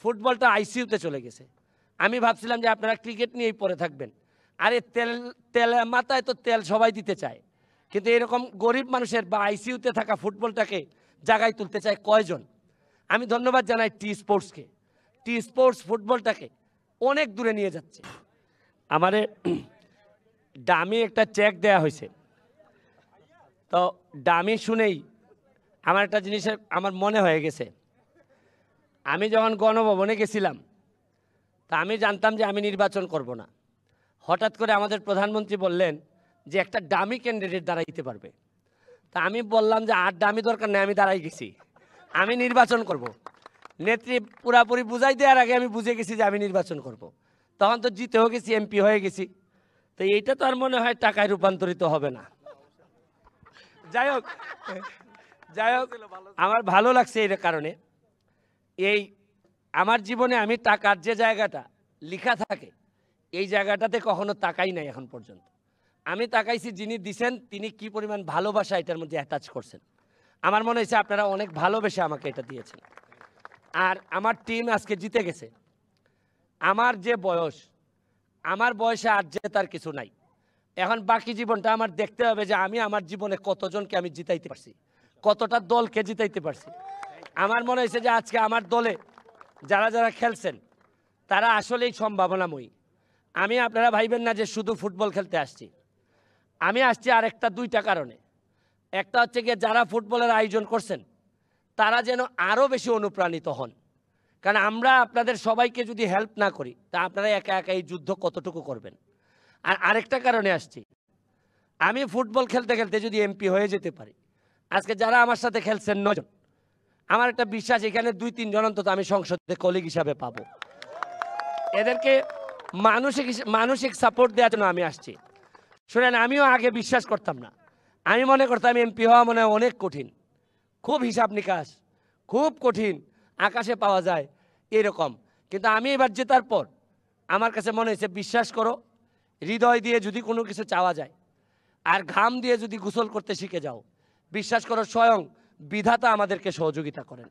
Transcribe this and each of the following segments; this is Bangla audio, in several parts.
ফুটবলটা আইসিইউতে চলে গেছে। আমি ভাবছিলাম যে আপনারা ক্রিকেট নিয়েই পড়ে থাকবেন। আরে তেল মাথায় তো তেল সবাই দিতে চায়, কিন্তু এরকম গরিব মানুষের বা আইসিইউতে থাকা ফুটবলটাকে জায়গায় তুলতে চায় কয়জন? আমি ধন্যবাদ জানাই টি স্পোর্টসকে। টি স্পোর্টস ফুটবলটাকে অনেক দূরে নিয়ে যাচ্ছে। আমারে ডামি একটা চেক দেয়া হয়েছে, তো ডামি শুনেই আমার একটা জিনিসের আমার মনে হয়ে গেছে। আমি যখন গণভবনে গেছিলাম, তা আমি জানতাম যে আমি নির্বাচন করব না। হঠাৎ করে আমাদের প্রধানমন্ত্রী বললেন যে একটা ডামি ক্যান্ডিডেট দাঁড়াইতে পারবে। তা আমি বললাম যে আর ডামি দরকার নেই, আমি দাঁড়াই গেছি, আমি নির্বাচন করব। নেত্রী পুরাপুরি বুঝাই দেওয়ার আগে আমি বুঝে গেছি যে আমি নির্বাচন করব। তখন তো জিতেও গেছি, এমপি হয়ে গেছি। তো এইটা তো আর মনে হয় টাকায় রূপান্তরিত হবে না। যাই হোক, আমার ভালো লাগছে এই কারণে। এই আমার জীবনে আমি টাকার যে জায়গাটা লেখা থাকে, এই জায়গাটাতে কখনো তাকাই নাই এখন পর্যন্ত। আমি তাকাইছি যিনি দিছেন তিনি কি পরিমাণ ভালোবাসা এটার মধ্যে অ্যাটাচ করছেন। আমার মনে হয়েছে আপনারা অনেক ভালোবেসে আমাকে এটা দিয়েছেন। আর আমার টিম আজকে জিতে গেছে। আমার যে বয়স, আমার বয়সে আর জেতার কিছু নাই। এখন বাকি জীবনটা আমার দেখতে হবে যে আমি আমার জীবনে কতজনকে আমি জিতাইতে পারছি, কতটা দলকে জিতাইতে পারছি। আমার মনে হয়েছে যে আজকে আমার দলে যারা যারা খেলছেন তারা আসলেই সম্ভাবনাময়ী। আমি আপনারা ভাইবেন না যে শুধু ফুটবল খেলতে আসছি। আমি আসছি আরেকটা দুইটা কারণে। একটা হচ্ছে গিয়ে যারা ফুটবলের আয়োজন করছেন তারা যেন আরও বেশি অনুপ্রাণিত হন, কারণ আমরা আপনাদের সবাইকে যদি হেল্প না করি তা আপনারা একা একা এই যুদ্ধ কতটুকু করবেন। আর আরেকটা কারণে আসছি, আমি ফুটবল খেলতে খেলতে যদি এমপি হয়ে যেতে পারি, আজকে যারা আমার সাথে খেলছেন 9 জন, আমার একটা বিশ্বাস এখানে 2-3 জন অন্তত আমি সংসদে কলিগ হিসাবে পাবো। এদেরকে মানসিক সাপোর্ট দেওয়ার জন্য আমি আসছি। শুনেন, আমিও আগে বিশ্বাস করতাম না। আমি মনে করতাম এমপি হওয়া মনে হয় অনেক কঠিন, খুব হিসাব নিকাশ, খুব কঠিন, আকাশে পাওয়া যায় এরকম। কিন্তু আমি এবার জেতার পর আমার কাছে মনে হয়েছে, বিশ্বাস করো, হৃদয় দিয়ে যদি কোনো কিছু চাওয়া যায় আর ঘাম দিয়ে যদি গোসল করতে শিখে যাও, বিশ্বাস করো স্বয়ং বিধাতা আমাদেরকে সহযোগিতা করেন।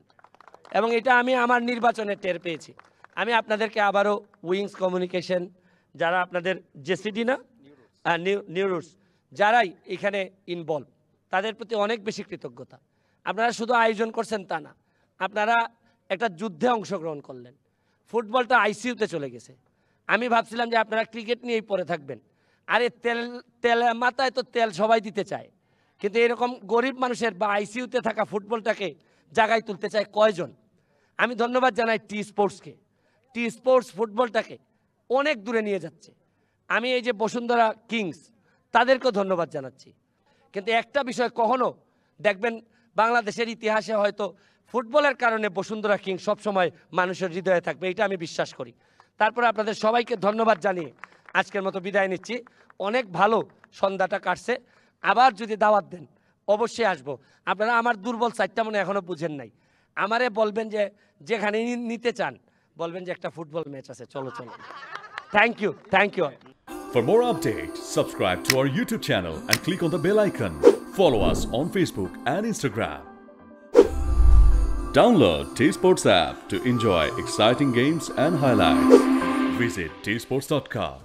এবং এটা আমি আমার নির্বাচনে টের পেয়েছি। আমি আপনাদেরকে আবারও উইংস কমিউনিকেশন, যারা আপনাদের জেসিডি না নিউরোস, যারাই এখানে ইনভলভ, তাদের প্রতি অনেক বেশি কৃতজ্ঞতা। আপনারা শুধু আয়োজন করছেন তা না, আপনারা একটা যুদ্ধে অংশগ্রহণ করলেন। ফুটবলটা আইসিইউতে চলে গেছে। আমি ভাবছিলাম যে আপনারা ক্রিকেট নিয়েই পড়ে থাকবেন। আরে তেল মাথায় তো তেল সবাই দিতে চায়, কিন্তু এরকম গরিব মানুষের বা আইসিইউতে থাকা ফুটবলটাকে জায়গায় তুলতে চায় কয়জন? আমি ধন্যবাদ জানাই টি স্পোর্টসকে। টি স্পোর্টস ফুটবলটাকে অনেক দূরে নিয়ে যাচ্ছে। আমি এই যে বসুন্ধরা কিংস, তাদেরকেও ধন্যবাদ জানাচ্ছি। কিন্তু একটা বিষয় কখনো দেখবেন, বাংলাদেশের ইতিহাসে হয়তো ফুটবলের কারণে বসুন্ধরা কিংস সবসময় মানুষের হৃদয়ে থাকবে, এটা আমি বিশ্বাস করি। তারপরে আপনাদের সবাইকে ধন্যবাদ জানিয়ে আজকের মতো বিদায় নিচ্ছি। অনেক ভালো সন্ধ্যাটা কাটছে। আবার যদি দাওয়াত দেন অবশ্যই আসবো। আপনারা আমার দুর্বল সাইডটা মনে এখনও বুঝেন নাই। আমারে বলবেন যে যেখানে নিতে চান, বলবেন যে একটা ফুটবল ম্যাচ আছে, চলো চলো। Thank you, thank you. For more updates, subscribe to our YouTube channel and click on the bell icon. Follow us on Facebook and Instagram. Download T-Sports app to enjoy exciting games and highlights. Visit tsports.com.